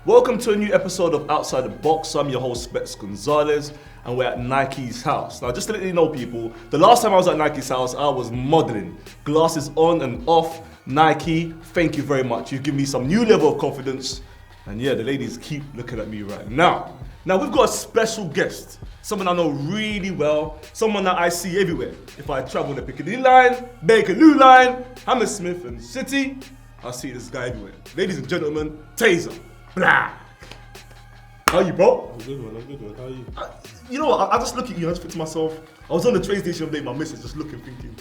Welcome to a new episode of Outside the Box. I'm your host, Gonzalez, and we're at Nike's house. Now, just to let you know, people, the last time I was at Nike's house, I was modeling. Glasses on and off. Nike, thank you very much. You've given me some new level of confidence. And yeah, the ladies keep looking at me right now. Now, we've got a special guest. Someone I know really well. Someone that I see everywhere. If I travel the Piccadilly line, Bakerloo line, Hammersmith and City, I see this guy everywhere. Ladies and gentlemen, Tazer Black. How are you, bro? I'm good, man. How are you? You know what? I just look at you, I just think to myself, I was on the train station today, my missus just looking, thinking,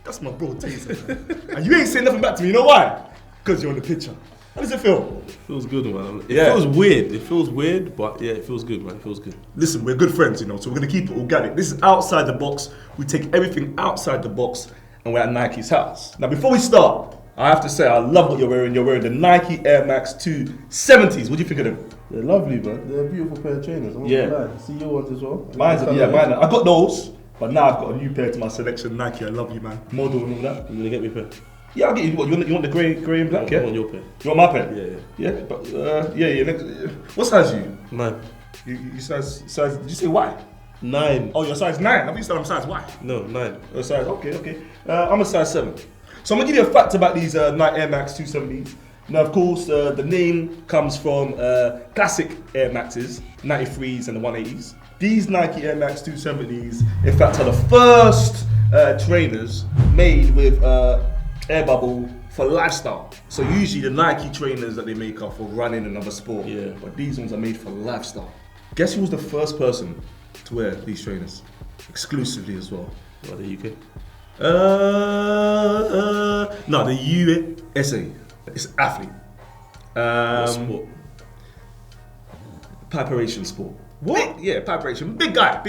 that's my bro, Tazer, man. And you ain't saying nothing back to me, you know why? Because you're in the picture. How does it feel? It feels good, man. It feels weird. It feels weird, but yeah, it feels good, man. It feels good. Listen, we're good friends, you know, so we're going to keep it organic. This is Outside the Box. We take everything outside the box, and we're at Nike's house. Now, before we start, I have to say, I love what you're wearing. You're wearing the Nike Air Max 270s. What do you think of them? They're lovely, man. They're a beautiful pair of trainers. I'm not gonna lie. See your ones as well? Mine. I got those, but now I've got a new pair to my selection. Nike, I love you, man. Model and all that. You're gonna get me a pair? Yeah, I'll get you. What, you want the grey and black? I want your pair. You want my pair? Yeah. But what size are you? 9. You size? Did you say Y? 9. Oh, you're size 9. I think you said I'm size Y. No, 9. Oh, size. Okay. I'm a size 7. So I'm gonna give you a fact about these Nike Air Max 270s. Now, of course, the name comes from classic Air Maxes, 93s and the 180s. These Nike Air Max 270s, in fact, are the first trainers made with air bubble for lifestyle. So usually the Nike trainers that they make are for running and other sport. Yeah. But these ones are made for lifestyle. Guess who was the first person to wear these trainers? Exclusively as well. What, the UK? No, the USA. It's athlete. What sport? Preparation sport. What? Yeah, preparation. Big guy.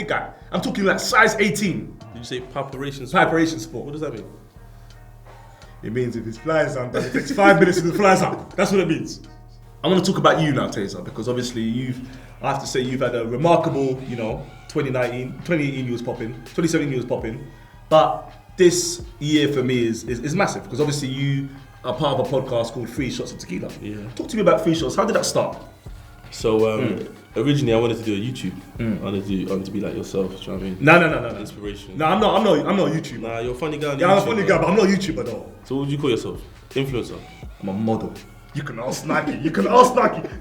I'm talking like size 18. Did you say preparation sport? Preparation sport. What does that mean? It means if his flies down, it takes 5 minutes to fly down. That's what it means. I want to talk about you now, Tazer, because obviously I have to say you've had a remarkable, 2018 you was popping, 2017 you was popping, but this year for me is massive, because obviously you are part of a podcast called Shots of Tequila. Yeah. Talk to me about Shots. How did that start? So originally I wanted to do a YouTube. I wanted to be like yourself. Do you know what I mean? No. Inspiration. No, I'm not a YouTuber. Nah, you're a funny guy. Yeah, I'm a funny guy, but I'm not a YouTuber though. So what would you call yourself? Influencer. I'm a model. You can ask Nike.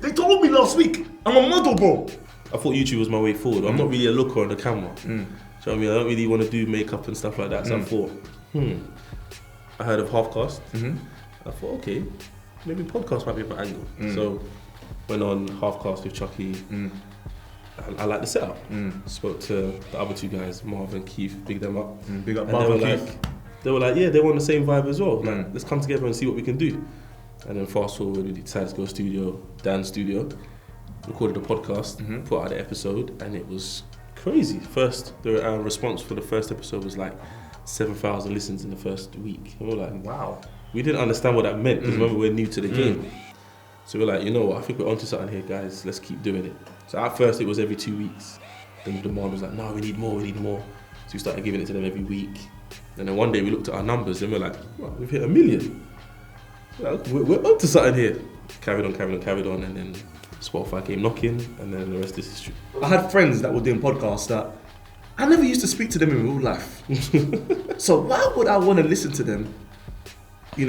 They told me last week. I'm a model, bro. I thought YouTube was my way forward. I'm not really a looker on the camera. Do you know what I mean? I don't really want to do makeup and stuff like that. So I thought, I heard of Halfcast. I thought, okay, maybe podcast might be a angle. So went on Halfcast with Chucky. I like the setup. Spoke to the other two guys, Marv and Keith, big them up. Big up and Marv and Keith. They were like, yeah, they were on the same vibe as well. Like, let's come together and see what we can do. And then fast forward, we decided to go Dan's studio, recorded a podcast, put out the episode, and it was crazy. The response for the first episode was like 7,000 listens in the first week. And we were like, wow. We didn't understand what that meant, because remember, we're new to the game. So we're like, you know what, I think we're onto something here, guys, let's keep doing it. So at first it was every 2 weeks. Then the demand was like, no, we need more. So we started giving it to them every week. And then one day we looked at our numbers and we're like, wow, we've hit 1 million. We're onto something here. Carried on, and then Spotify came knocking, and then the rest is history. I had friends that were doing podcasts that I never used to speak to them in real life. So why would I want to listen to them, through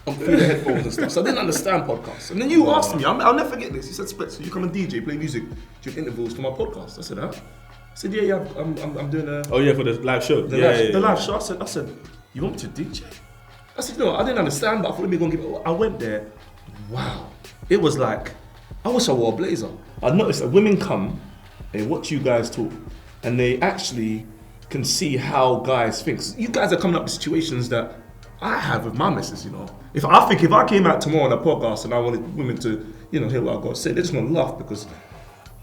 the headphones and stuff? So I didn't understand podcasts. And then you asked me, I'll never forget this. You said, Split, so you come and DJ, play music, do intervals for my podcast. I said, huh? I said, yeah, I'm doing a... Oh yeah, for the live show? The live show. I said, you want me to DJ? I said, no, I didn't understand, but I thought, let me go and give it. I went there, wow. It was like, I wish I wore a blazer. I noticed that women come, they watch you guys talk, and they actually can see how guys think. You guys are coming up with situations that I have with my missus, If I came out tomorrow on a podcast and I wanted women to, hear what I got to say, they're just gonna laugh because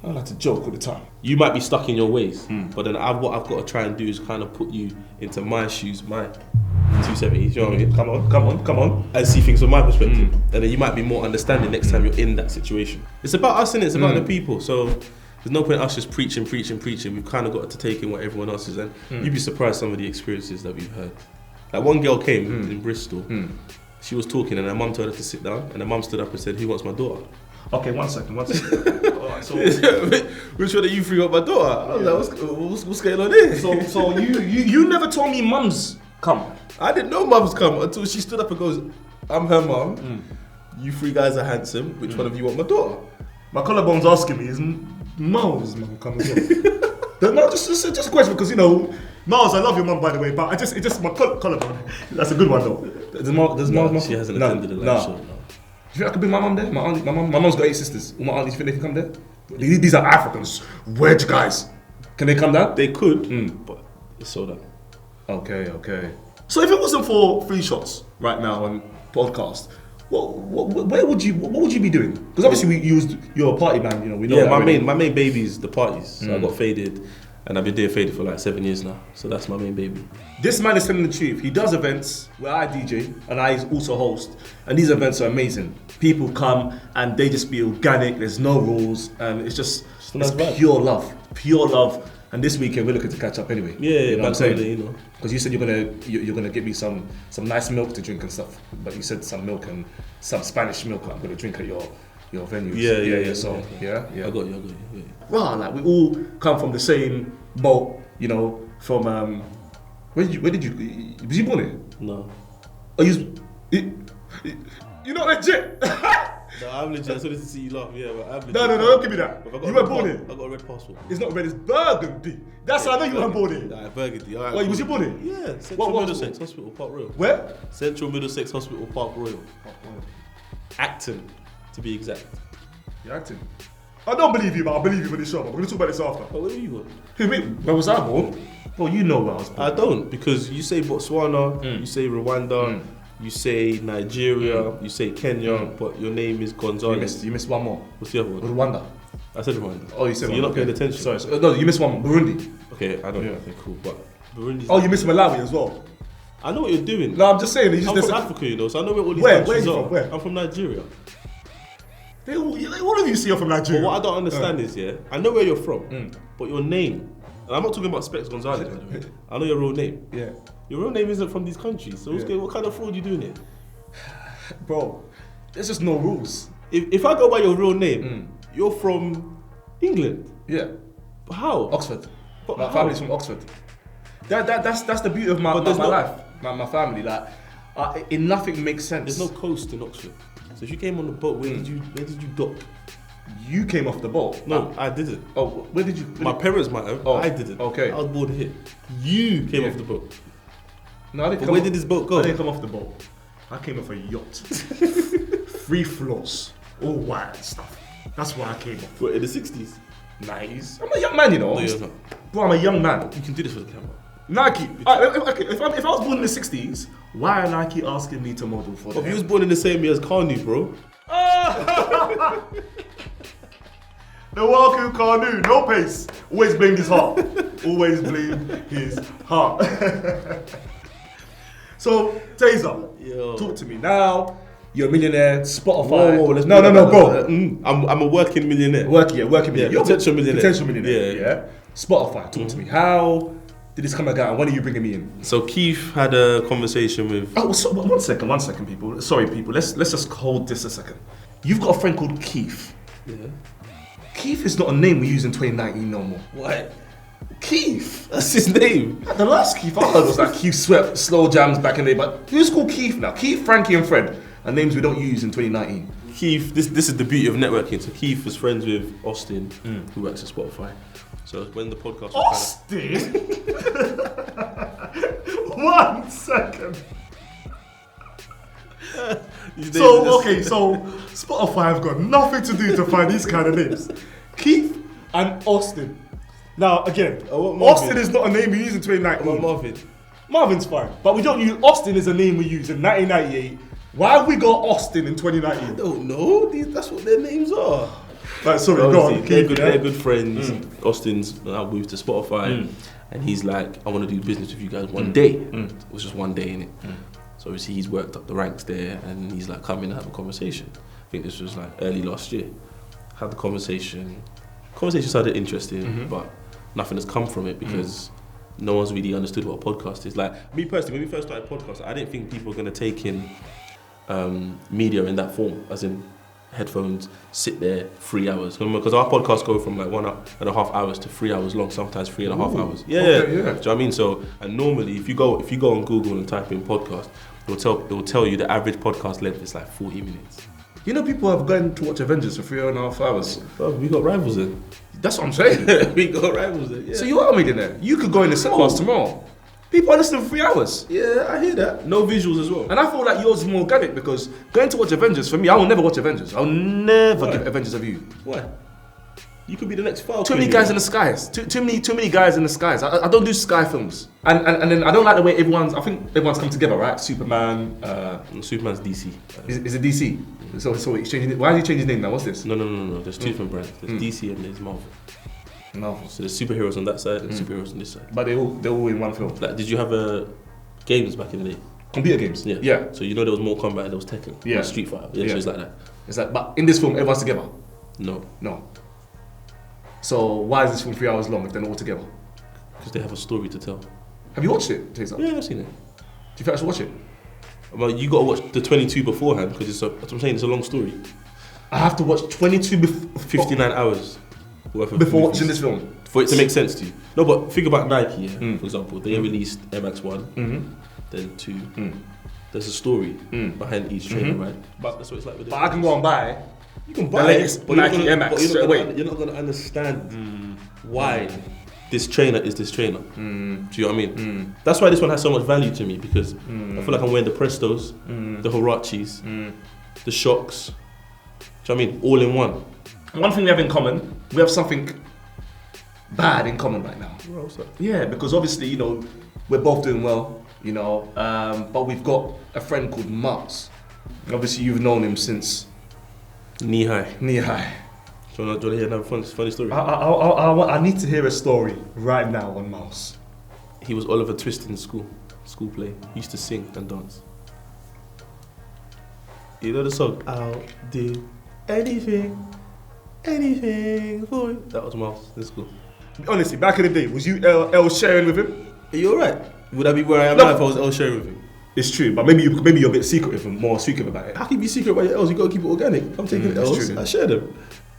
I like to joke all the time. You might be stuck in your ways, but then what I've got to try and do is kind of put you into my shoes, my 270s, you know what I mean? Come on. And see things from my perspective. And then you might be more understanding next time you're in that situation. It's about us, innit? It's about the people. So there's no point us just preaching. We've kind of got to take in what everyone else is. And you'd be surprised some of the experiences that we've heard. Like one girl came in Bristol. She was talking and her mum told her to sit down, and her mum stood up and said, "Who wants my daughter?" Okay, one second. Alright, so Which one of you free up my daughter? I was like, what's going on here? so you never told me mums come. I didn't know mums come until she stood up and goes, I'm her mum. You three guys are handsome. Which one of you want my daughter? My collarbone's asking me, is Miles mum come as well? No, just a question because Miles, I love your mum by the way, but it just my collarbone. That's a good one though. Does Miles mum? She hasn't attended the live show. No. Do you think I could bring my mum there? My mum's got 8 sisters. All my aunties, think they can come there? These are Africans. Wedge guys. Can they come down? They could, but it's sold out. Okay. So if it wasn't for Free Shots right now on podcast, what would you be doing? Because obviously you're a party man, we know. Yeah, my main baby is the parties. So I got faded, and I've been doing faded for like 7 years now. So that's my main baby. This man is telling the truth. He does events where I DJ and I also host, and these events are amazing. People come and they just be organic. There's no rules, and it's pure love. And this weekend we're looking to catch up anyway. Yeah, you know what I'm saying? Because you said you're gonna give me some nice milk to drink and stuff, but you said some milk and some Spanish milk I'm gonna drink at your venues. Yeah. So yeah. I got you. Yeah. Wow, like we all come from the same boat, From where did you? Was you born here? No. Are you? You're not legit. No, I'm legit. I just wanted to see you laugh. Yeah, but I'm legit. No, don't give me that. You weren't born here. I got a red passport. It's not red, it's burgundy. That's how I know you weren't born here. Nah, burgundy. All right. Wait, was you born here? Yeah, Central Middlesex Hospital, Park Royal. Where? Central Middlesex Hospital, Park Royal. Acton, to be exact. You're acting? I don't believe you, but I believe you when it's show. We're going to talk about this after. But where were you born? Wait, where was I born? Well, you know where I was born. I don't, because you say Botswana, you say Rwanda, you say Nigeria, you say Kenya, but your name is Gonzalez. You missed one more. What's the other one? Rwanda. I said Rwanda. Oh, you said so you're not paying attention. Sorry. No, you missed one more. Burundi. Okay, I don't know. Okay, cool. But Burundi. Oh, you missed Malawi as well. I know what you're doing. No, I'm just saying. I'm from Africa, so I know where all these countries are. Where? I'm from Nigeria. All of you see you're from Nigeria. But what I don't understand is, I know where you're from, but your name, and I'm not talking about Specs Gonzalez, by the way. I know your real name. Yeah. Your real name isn't from these countries, so what kind of fraud are you doing here? Bro, there's just no rules. If I go by your real name, you're from England. Yeah. But how? Oxford. But my family's from Oxford. That's the beauty of my life, my family. Like, nothing makes sense. There's no coast in Oxford. So if you came on the boat, where did you dock? You came off the boat? No, I didn't. Oh, where did you? My parents might have. Oh, I didn't. Okay. I was born here. You came off the boat. No, I didn't. But where did this boat go? I didn't come off the boat. I came off a yacht. 3 floors, all white and stuff. That's where I came off. What, in the 60s? 90s? I'm a young man, No, you're not. Bro, I'm a young man. You can do this for the camera. Nike. Okay, if I was born in the 60s, why are Nike asking me to model for them? If you was born in the same year as Kanu, bro. The Waku Kanu, no pace. Always blame his heart. Always blame his heart. So, Tazer, talk to me now. You're a millionaire, Spotify. Whoa, no, bro. I'm a working millionaire. Working millionaire. You're potential millionaire. Yeah. Spotify, talk to me. How did this come about? When are you bringing me in? So Keith had a conversation with. Oh, so, one second, people. Sorry, people. Let's just hold this a second. You've got a friend called Keith. Yeah. Keith is not a name we use in 2019 no more. What? Keith, that's his name. The last Keith I heard was like Keith Sweat, Slow Jams back in the day, but who's called Keith now? Keith, Frankie and Fred are names we don't use in 2019. Keith, this is the beauty of networking. So Keith was friends with Austin, who works at Spotify. So when the podcast was Austin? 1 second. So Spotify have got nothing to do to find these kind of names. Keith and Austin. Now again, Austin is not a name we use in 2019. What about Marvin? Marvin's fine, but we don't use Austin as a name we use in 1998. Why have we got Austin in 2019? I don't know. That's what their names are. Right, sorry, go on. They're good friends. Austin's now moved to Spotify, and he's like, I want to do business with you guys one day. It was just one day, innit? So obviously he's worked up the ranks there, and he's like, come in and have a conversation. I think this was like early last year. Had the conversation. Conversation started interesting, but nothing has come from it because no one's really understood what a podcast is. Like me personally, when we first started podcast, I didn't think people were going to take in media in that form, as in headphones, sit there 3 hours. Because our podcasts go from like 1.5 hours to 3 hours long, sometimes 3.5 hours. Yeah, okay, yeah. Do you know what I mean? So, and normally if you go on Google and type in podcast, it will tell you the average podcast length is like 40 minutes. You know, people have gone to watch Avengers for 3.5 hours. Bro, we got rivals then. That's what I'm saying. We got rivals then. Yeah. So you are a millionaire. You could go in the cinemas tomorrow. People are listening for 3 hours. Yeah, I hear that. No visuals as well. And I feel like yours is more organic because going to watch Avengers, for me, I will never watch Avengers. I'll never give Avengers a view. Why? You could be the next Falcon. Too many guys in the skies. Too many guys in the skies. I don't do sky films. And then I don't like the way I think everyone's come together, right? Superman. Superman's DC. Is it DC? So he's changing it. Why is he changing his name now? What's this? No. There's two different brands. There's DC and there's Marvel. Marvel. So there's superheroes on that side and superheroes on this side. But they're all in one film. Like, did you have games back in the day? Computer games. Yeah. So you know there was Mortal Kombat and there was Tekken. Yeah. There was Street Fighter. Yeah. So it's like that. It's like, but in this film, everyone's together. No. So why is this film 3 hours long if they're not all together? Because they have a story to tell. Have you watched it, Tazer? Yeah, I've seen it. Do you think I should watch it? Well, you got to watch the 22 beforehand because that's what I'm saying. It's a long story. I have to watch 22 59 hours worth of before movies watching this film. For it to make sense to you. No, but think about Nike, for example. They released Air Max 1, then 2. There's a story behind each trainer, right? But that's what it's like with it. But I can go and buy. You can the buy latest it, but Nike Air Max straight away. You're not going to understand why this trainer is this trainer. Do you know what I mean? That's why this one has so much value to me because I feel like I'm wearing the Prestos, the Huaraches, the Shocks. Do you know what I mean? All in one. One thing we have in common, we have something bad in common right now. Well, what's that? Yeah, because obviously, you know, we're both doing well, you know, but we've got a friend called Mars. Obviously, you've known him since knee high. Do you want to hear another funny story? I need to hear a story right now on Mars. He was Oliver Twist in school play. He used to sing and dance. You know the song? I'll do anything for you. That was Miles in school. Honestly, back in the day, was you L sharing with him? Are you alright? Would I be where I am now if I was L sharing with him? It's true, but maybe you're a bit secret with him, more secret about it. How can you be secret about your L's? You gotta keep it organic. I'm taking L's. True. I share them.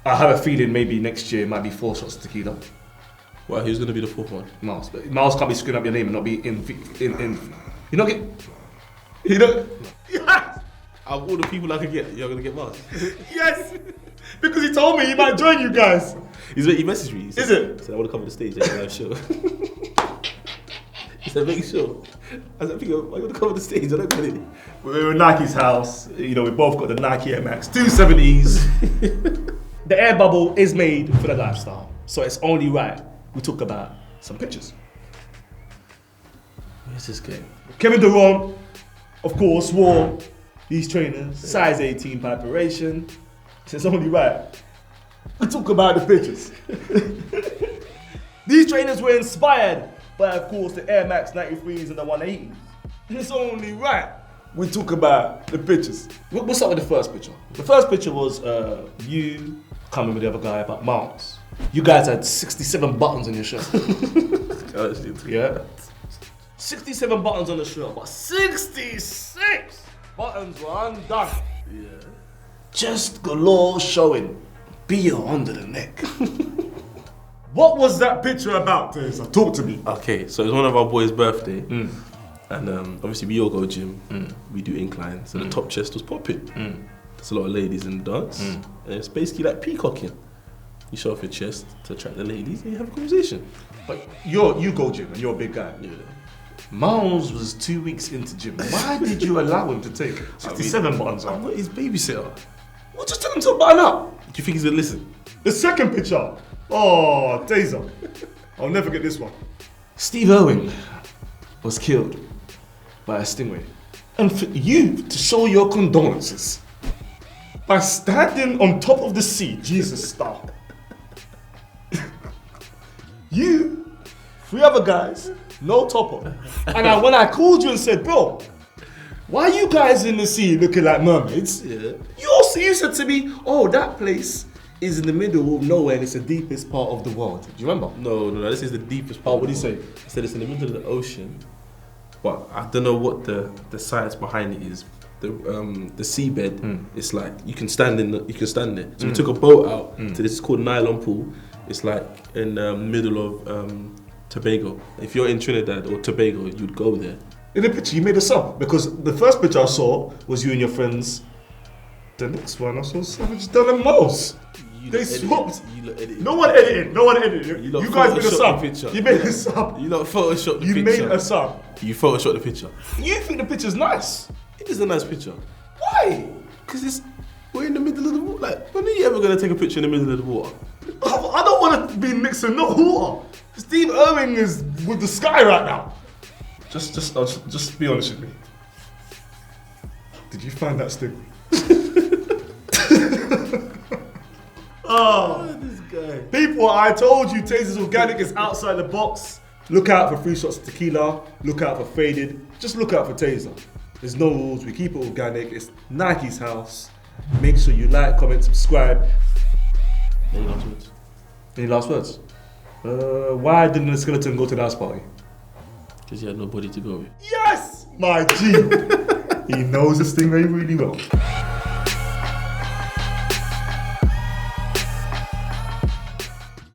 I have a feeling maybe next year it might be 4 shots of tequila. Wow, who's gonna be the fourth one? Miles. But Miles can't be screwing up your name and not be in. You know, you know. Out of all the people I could get, you're gonna get Mars. Yes, because he told me he might join you guys. He messaged me. He said, He said I want to come on the stage at the live show. He said, make sure. I said, I want to come on the stage. I don't get it. We're in Nike's house. You know, we both got the Nike Air Max 270s. The air bubble is made for the lifestyle, so it's only right we talk about some pictures. Where's this game? Kevin Durant, of course, wore these trainers, size 18 preparation. So it's only right we talk about the pictures. These trainers were inspired by, of course, the Air Max 93s and the 180s. It's only right we talk about the pictures. We'll start with the first picture. The first picture was you coming with the other guy about Miles. You guys had 67 buttons on your shirt. Yeah. 67 buttons on the shirt, but 66 buttons were undone. Yeah. Just galore showing beer under the neck. What was that picture about, Tazer? Talk to me. Okay, so it was one of our boys' birthday, and obviously we all go gym, we do incline, so the top chest was popping. There's a lot of ladies in the dance, and it's basically like peacocking. You show off your chest to attract the ladies, and you have a conversation. But you go gym, and you're a big guy. Yeah. Miles was 2 weeks into gym. Why did you allow him to take 67 buttons I'm on? not his babysitter. Well, just tell him to button up. Do you think he's gonna listen? The second picture. Oh, Tazer. I'll never get this one. Steve Irwin was killed by a stingray. And for you to show your condolences by standing on top of the sea, Jesus style. You, 3 other guys, no topper. And when I called you and said, bro, why are you guys in the sea looking like mermaids? Yeah. You said to me, oh, that place is in the middle of nowhere and it's the deepest part of the world. Do you remember? No, this is the deepest part. Oh, what did you say? He said it's in the middle of the ocean, but I don't know what the science behind it is. the seabed. It's like you can stand there. So we took a boat out to this called Nylon Pool. It's like in the middle of Tobago. If you're in Trinidad or Tobago, you'd go there. In the picture, you made a sub because the first picture I saw was you and your friends. The next one I saw Savage done the most. They swapped. No one edited. You guys made a sub. You made a sub. You lot photoshopped the You picture. made a sub. You photoshopped the picture. You think the picture's nice? It is a nice picture. Why? Because we're in the middle of the water. Like, when are you ever going to take a picture in the middle of the water? I don't want to be mixing no water. Steve Irwin is with the sky right now. Just be honest with me. Did you find that stick? Oh, This guy. people, I told you Tazer's Organic is outside the box. Look out for free shots of tequila. Look out for faded. Just look out for Tazer. There's no rules. We keep it organic. It's Nike's house. Make sure you like, comment, subscribe. Any last words? Any last words? Why didn't the skeleton go to the house party? Because he had nobody to go with. Yes, my G. He knows this thing very, really well.